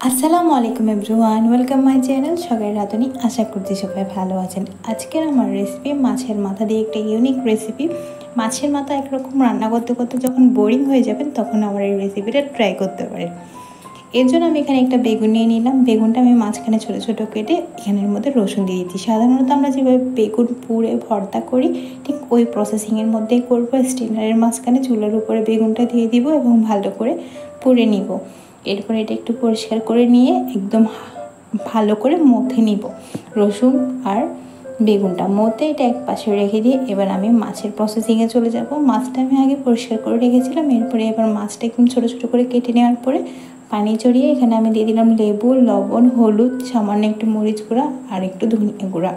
আসসালামু আলাইকুম everyone, welcome my channel সকালের রাঁধুনি। আশা করছি সবাই ভালো আছেন। আজকের আমার রেসিপি মাছের মাথা দিয়ে একটা ইউনিক রেসিপি। মাছের মাথা একরকম রান্না করতে করতে যখন বোরিং হয়ে যাবেন তখন আমার এই রেসিপিটা ট্রাই করতে পারেন। এর জন্য আমি এখানে একটা বেগুন নিয়ে নিলাম। বেগুনটা আমি মাঝখানে ছোটো ছোটো কেটে এখানের মধ্যে রসুন দিয়ে দিচ্ছি। সাধারণত আমরা যেভাবে বেগুন পুড়ে ভর্তা করি ঠিক ওই প্রসেসিংয়ের মধ্যেই করবো। স্টিনারের মাঝখানে চুলার উপরে বেগুনটা দিয়ে দিব এবং ভালো করে পুড়ে নিব। এরপর এটা একটু পরিষ্কার করে নিয়ে একদম ভালো করে মথে নিব রসুন আর বেগুনটা। মথে এটা এক পাশে রেখে দিয়ে এবার আমি মাছের প্রসেসিংয়ে চলে যাব। মাছটা আমি আগে পরিষ্কার করে রেখেছিলাম। এরপরে এবার মাছটা একদম ছোটো ছোটো করে কেটে নেওয়ার পরে পানি চড়িয়ে এখানে আমি দিয়ে দিলাম লেবু, লবণ, হলুদ, সামান্য একটু মরিচ গুঁড়া আর একটু ধনিয়া গুঁড়া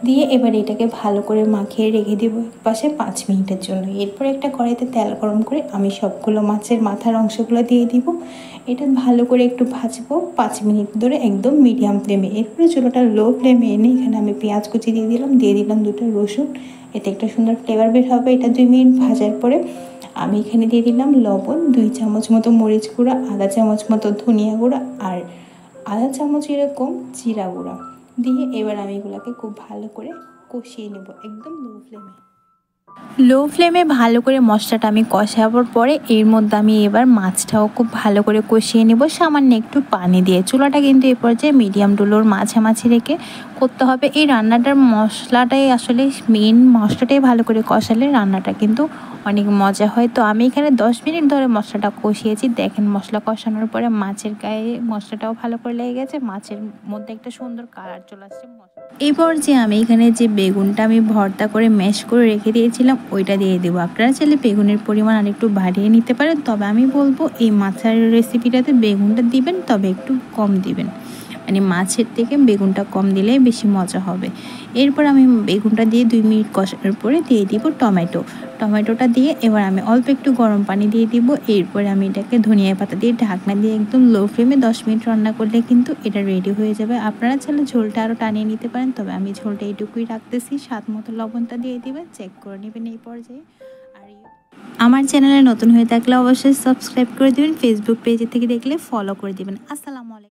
দিয়ে এবার এটাকে ভালো করে মাখিয়ে রেখে দেবো পাশে 5 মিনিটের জন্য। এরপর একটা কড়াইতে তেল গরম করে আমি সবগুলো মাছের মাথার অংশগুলো দিয়ে দিব। এটা ভালো করে একটু ভাজবো 5 মিনিট ধরে একদম মিডিয়াম ফ্লেমে। এরপরে চুলোটা লো ফ্লেমে এনে এখানে আমি পেঁয়াজ কুচি দিয়ে দিলাম 2টা রসুন। এতে একটা সুন্দর ফ্লেভার বের হবে। এটা 2 মিনিট ভাজার পরে আমি এখানে দিয়ে দিলাম লবণ, 2 চামচ মতো মরিচ গুঁড়া, আধা চামচ মতো ধনিয়া গুঁড়া আর আধা চামচ এরকম জিরা গুঁড়া দিয়ে এবার আমি এগুলোকে খুব ভালো করে কষিয়ে নেব একদম লো ফ্লেমে ভালো করে মশলাটা আমি কষাবার পরে এর মধ্যে আমি এবার মাছটাও খুব ভালো করে কষিয়ে নেব সামান্য একটু পানি দিয়ে। চুলাটা কিন্তু এ পর্যায়ে মিডিয়াম টুলোর মাঝামাঝি রেখে করতে হবে। এই রান্নাটার মশলাটাই আসলে মেন, মশলাটাই ভালো করে কষালে রান্নাটা কিন্তু অনেক মজা হয়। তো আমি এখানে 10 মিনিট ধরে মশলাটা কষিয়েছি। দেখেন মশলা কষানোর পরে মাছের গায়ে মশলাটাও ভালো করে লেগে গেছে, মাছের মধ্যে একটা সুন্দর কালার চলে আসছে। এরপর যে আমি এখানে যে বেগুনটা আমি ভর্তা করে ম্যাশ করে রেখে দিয়েছিলাম ওইটা দিয়ে দেবো। আপনারা চাইলে বেগুনের পরিমাণ আর একটু বাড়িয়ে নিতে পারেন, তবে আমি বলবো এই মাছের রেসিপিটাতে বেগুনটা দিবেন তবে একটু কম দিবেন, মানে মাছের থেকে বেগুনটা কম দিলে বেশি মজা হবে। এরপর আমি বেগুনটা দিয়ে 2 মিনিট কষানোর পরে দিয়ে দিব টমেটোটা দিয়ে এবার আমি অল্প একটু গরম পানি দিয়ে দিব। এরপরে আমি এটাকে ধনিয়া পাতা দিয়ে ঢাকনা দিয়ে একদম লো ফ্লেমে 10 মিনিট রান্না করলে কিন্তু এটা রেডি হয়ে যাবে। আপনারা চাইলে ঝোলটা আরও টানিয়ে নিতে পারেন, তবে আমি ঝোলটা এইটুকুই রাখতেছি। স্বাদ মতো লবণটা দিয়ে দিবেন, চেক করে নেবেন এই পর্যায়ে। আর আমার চ্যানেলে নতুন হয়ে থাকলে অবশ্যই সাবস্ক্রাইব করে দিবেন, ফেসবুক পেজ থেকে দেখলে ফলো করে দিবেন। আসসালামু আলাইকুম।